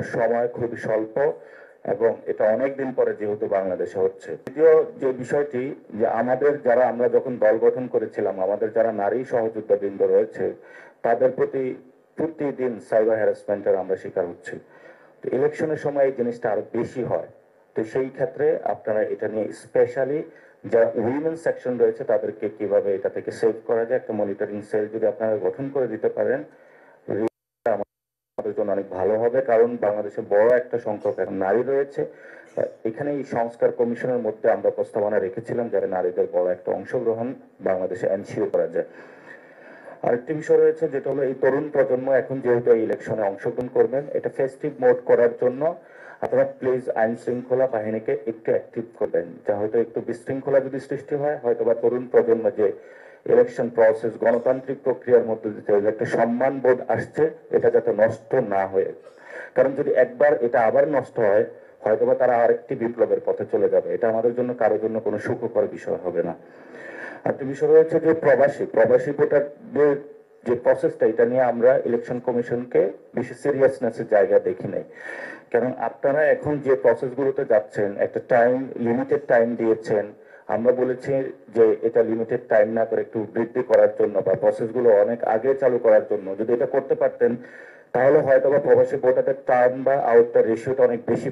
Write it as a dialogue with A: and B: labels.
A: সময় খুবই স্বল্প এবং এটা অনেকদিন পরে যেহেতু বাংলাদেশে হচ্ছে। দ্বিতীয় যে বিষয়টি, যে আমাদের যারা আমরা যখন দল গঠন করেছিলাম, আমাদের যারা নারী সহযোদ্ধাবৃন্দ রয়েছে তাদের প্রতি প্রতিদিন সাইবার হ্যারাসমেন্টের আমরা শিকার হচ্ছি। তো ইলেকশনের সময় এই জিনিসটা আরো বেশি হয়। তো সেই ক্ষেত্রে আপনারা এটা নিয়ে স্পেশালি যারা উইমেন সেকশন রয়েছে তাদেরকে কিভাবে এটা থেকে সেভ করা যায় একটা মনিটরিং সেল যদি আপনারা গঠন করে দিতে পারেন আমাদের জন্য অনেক ভালো হবে। কারণ বাংলাদেশে বড় একটা সংখ্যক এখন নারী রয়েছে। এখানে এই সংস্কার কমিশনের মধ্যে আমরা প্রস্তাবনা রেখেছিলাম যারা নারীদের বড় একটা অংশগ্রহণ বাংলাদেশে এনশিওর করা যায়। আরেকটি বিষয় রয়েছে যেটা হলো এই তরুণ প্রজন্ম এখন যেহেতু এই ইলেকশনে অংশগ্রহণ করবেন, এটা ফেস্টিভ মোড করার জন্য আপনারা প্লিজ আইন শৃঙ্খলা বাহিনীকে একটু অ্যাক্টিভ করবেন, যা হয়তো একটু বিশৃঙ্খলা যদি সৃষ্টি হয় হয়তো বা তরুণ প্রজন্ম যে ইলেকশন প্রসেস গণতান্ত্রিক প্রক্রিয়ার মধ্যে যে একটা সম্মান বোধ আসছে এটা যাতে নষ্ট না হয়ে, কারণ যদি একবার এটা আবার নষ্ট হয় হয়তোবা তারা আরেকটি বিপ্লবের পথে চলে যাবে। এটা আমাদের জন্য কারোর জন্য কোনো সুখকর বিষয় হবে না। আরেকটি বিষয় রয়েছে যে প্রবাসী ভোটারদের যে প্রসেসটা, এটা নিয়ে আমরা ইলেকশন কমিশনকে বেশি সিরিয়াসনেসের জায়গা দেখি নাই। কারণ আপনারা এখন যে প্রসেসগুলোতে যাচ্ছেন একটা টাইম লিমিটেড টাইম দিয়েছেন, আমরা বলেছি যে এটা লিমিটেড টাইম না করে একটু বৃদ্ধি করার জন্য বা প্রসেসগুলো অনেক আগে চালু করার জন্য যদি এটা করতে পারতেন তাহলে হয়তো বা প্রবাসী ভোটারদের টার্ন বা আউটটা রেশিওটা অনেক বেশি